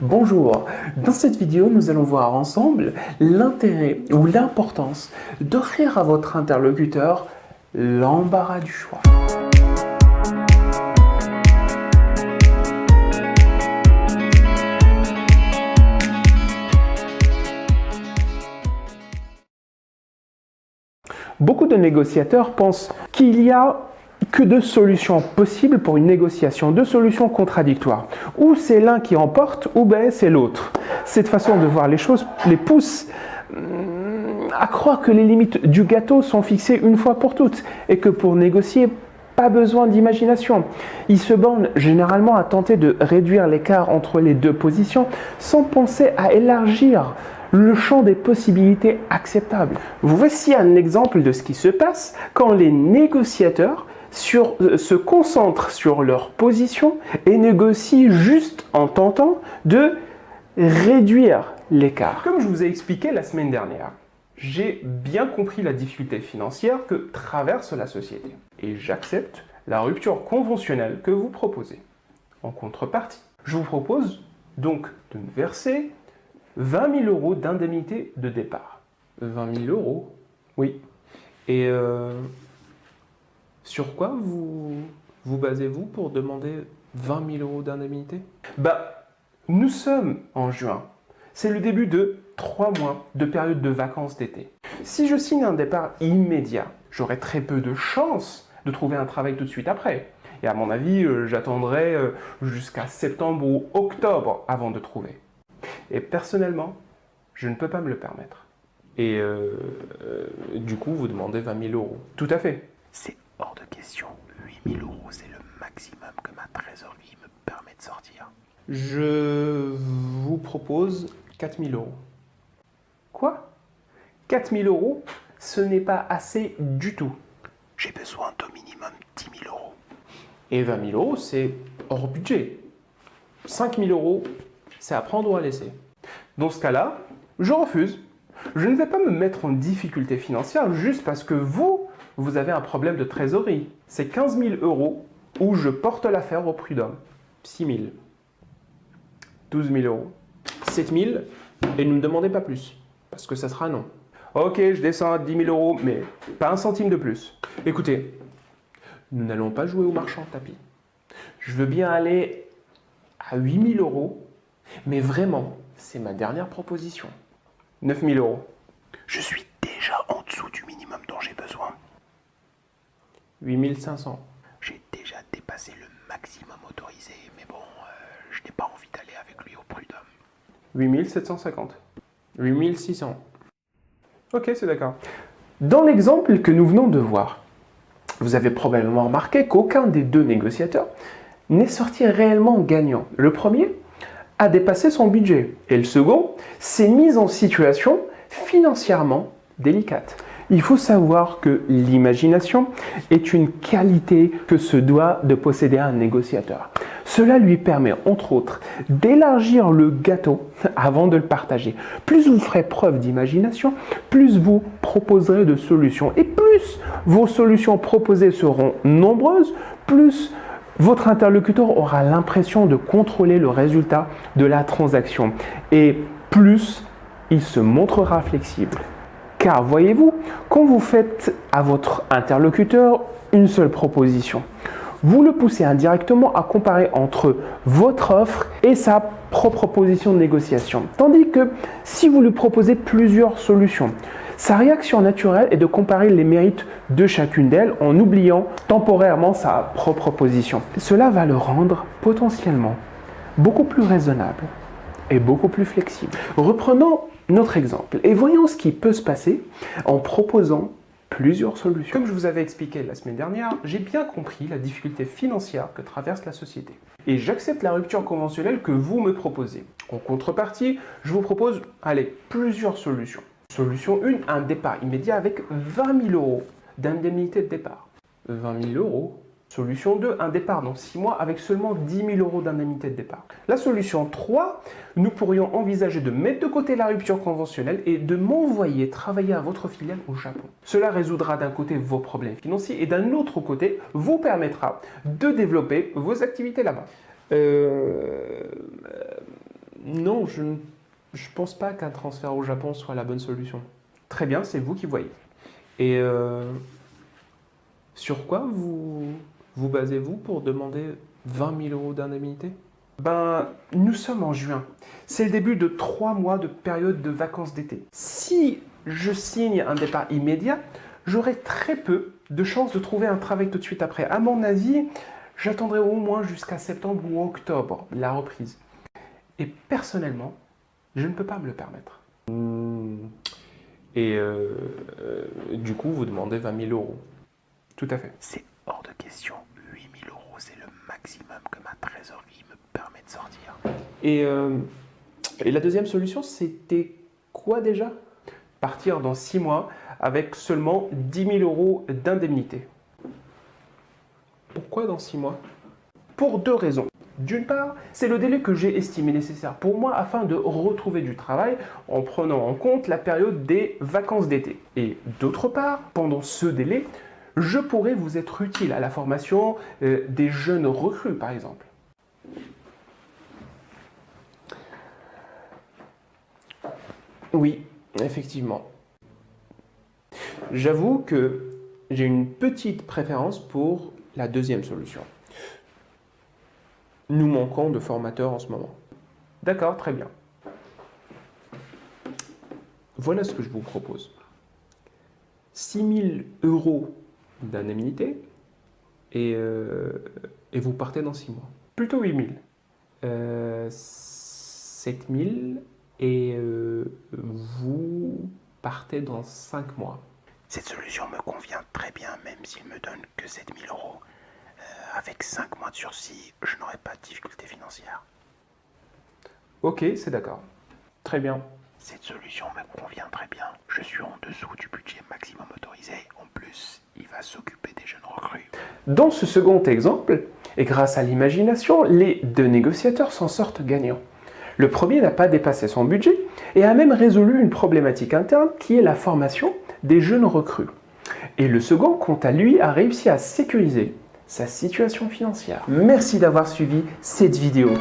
Bonjour, dans cette vidéo nous allons voir ensemble l'intérêt ou l'importance d'offrir à votre interlocuteur l'embarras du choix. Beaucoup de négociateurs pensent qu'il y a que deux solutions possibles pour une négociation, deux solutions contradictoires. Ou c'est l'un qui emporte, ou ben c'est l'autre. Cette façon de voir les choses les pousse à croire que les limites du gâteau sont fixées une fois pour toutes et que pour négocier, pas besoin d'imagination. Ils se bornent généralement à tenter de réduire l'écart entre les deux positions sans penser à élargir le champ des possibilités acceptables. Voici un exemple de ce qui se passe quand les négociateurs se concentrent sur leur position et négocient juste en tentant de réduire l'écart. Comme je vous ai expliqué la semaine dernière, j'ai bien compris la difficulté financière que traverse la société et j'accepte la rupture conventionnelle que vous proposez. En contrepartie, je vous propose donc de me verser 20 000 € d'indemnité de départ. 20 000 €? Oui. Et sur quoi vous basez-vous pour demander 20 000 € d'indemnité? Nous sommes en juin. C'est le début de 3 mois de période de vacances d'été. Si je signe un départ immédiat, j'aurai très peu de chances de trouver un travail tout de suite après. Et à mon avis, j'attendrai jusqu'à septembre ou octobre avant de trouver. Et personnellement, je ne peux pas me le permettre. Et du coup, vous demandez 20 000 €. Tout à fait. C'est hors de question. 8 000 €, c'est le maximum que ma trésorerie me permet de sortir. Je vous propose 4 000 €. Quoi? 4 000 €? Ce n'est pas assez du tout. J'ai besoin d'au minimum 10 000 €. Et 20 000 €, c'est hors budget. 5 000 €, c'est à prendre ou à laisser. Dans ce cas-là, je refuse. Je ne vais pas me mettre en difficulté financière juste parce que vous avez un problème de trésorerie. C'est 15 000 € où je porte l'affaire au prud'homme. 6 000. 12 000 €. 7 000 et ne me demandez pas plus, parce que ça sera non. Ok, je descends à 10 000 €, mais pas un centime de plus. Écoutez, nous n'allons pas jouer au marchand tapis. Je veux bien aller à 8 000 €, mais vraiment, c'est ma dernière proposition. 9 000 €. Je suis déjà en dessous du minimum dont j'ai besoin. 8 500. J'ai déjà dépassé le maximum autorisé, mais bon, je n'ai pas envie d'aller avec lui au prud'homme. 8 750. 8 600. Ok, c'est d'accord. Dans l'exemple que nous venons de voir, vous avez probablement remarqué qu'aucun des deux négociateurs n'est sorti réellement gagnant. Le premier a dépassé son budget et le second s'est mis en situation financièrement délicate. Il faut savoir que l'imagination est une qualité que se doit de posséder un négociateur. Cela lui permet, entre autres, d'élargir le gâteau avant de le partager. Plus vous ferez preuve d'imagination, plus vous proposerez de solutions. Et plus vos solutions proposées seront nombreuses, plus votre interlocuteur aura l'impression de contrôler le résultat de la transaction. Et plus il se montrera flexible. Car voyez-vous, quand vous faites à votre interlocuteur une seule proposition, vous le poussez indirectement à comparer entre votre offre et sa propre position de négociation. Tandis que si vous lui proposez plusieurs solutions, sa réaction naturelle est de comparer les mérites de chacune d'elles en oubliant temporairement sa propre position. Cela va le rendre potentiellement beaucoup plus raisonnable et beaucoup plus flexible. Reprenons notre exemple et voyons ce qui peut se passer en proposant plusieurs solutions. Comme je vous avais expliqué la semaine dernière, j'ai bien compris la difficulté financière que traverse la société. Et j'accepte la rupture conventionnelle que vous me proposez. En contrepartie, je vous propose, plusieurs solutions. Solution 1, un départ immédiat avec 20 000 € d'indemnité de départ. 20 000 €. Solution 2, un départ dans 6 mois avec seulement 10 000 € d'indemnité de départ. La solution 3, nous pourrions envisager de mettre de côté la rupture conventionnelle et de m'envoyer travailler à votre filiale au Japon. Cela résoudra d'un côté vos problèmes financiers et d'un autre côté vous permettra de développer vos activités là-bas. Non, je ne pense pas qu'un transfert au Japon soit la bonne solution. Très bien, c'est vous qui voyez. Et sur quoi vous basez-vous pour demander 20 000 € d'indemnité? Ben, nous sommes en juin. C'est le début de 3 mois de période de vacances d'été. Si je signe un départ immédiat, j'aurai très peu de chances de trouver un travail tout de suite après. À mon avis, j'attendrai au moins jusqu'à septembre ou octobre, la reprise. Et personnellement, je ne peux pas me le permettre. Et du coup, vous demandez 20 000 €. Tout à fait. C'est hors de question. 8 000 €, c'est le maximum que ma trésorerie me permet de sortir. Et la deuxième solution, c'était quoi déjà? Partir dans 6 mois avec seulement 10 000 € d'indemnité. Pourquoi dans 6 mois? Pour 2 raisons. D'une part, c'est le délai que j'ai estimé nécessaire pour moi afin de retrouver du travail en prenant en compte la période des vacances d'été. Et d'autre part, pendant ce délai, je pourrais vous être utile à la formation des jeunes recrues, par exemple. Oui, effectivement. J'avoue que j'ai une petite préférence pour la deuxième solution. Nous manquons de formateurs en ce moment. D'accord, très bien. Voilà ce que je vous propose. 6 000 € d'indemnité et vous partez dans 6 mois. Plutôt 8 000. 7 000 et vous partez dans 5 mois. Cette solution me convient très bien, même s'il me donne que 7 000 €. Avec 5 mois de sursis, je n'aurai pas de difficultés financières. Ok, c'est d'accord. Très bien. Cette solution me convient très bien. Je suis en dessous du budget maximum autorisé. En plus, il va s'occuper des jeunes recrues. Dans ce second exemple, et grâce à l'imagination, les 2 négociateurs s'en sortent gagnants. Le premier n'a pas dépassé son budget et a même résolu une problématique interne qui est la formation des jeunes recrues. Et le second, quant à lui, a réussi à sécuriser sa situation financière. Merci d'avoir suivi cette vidéo.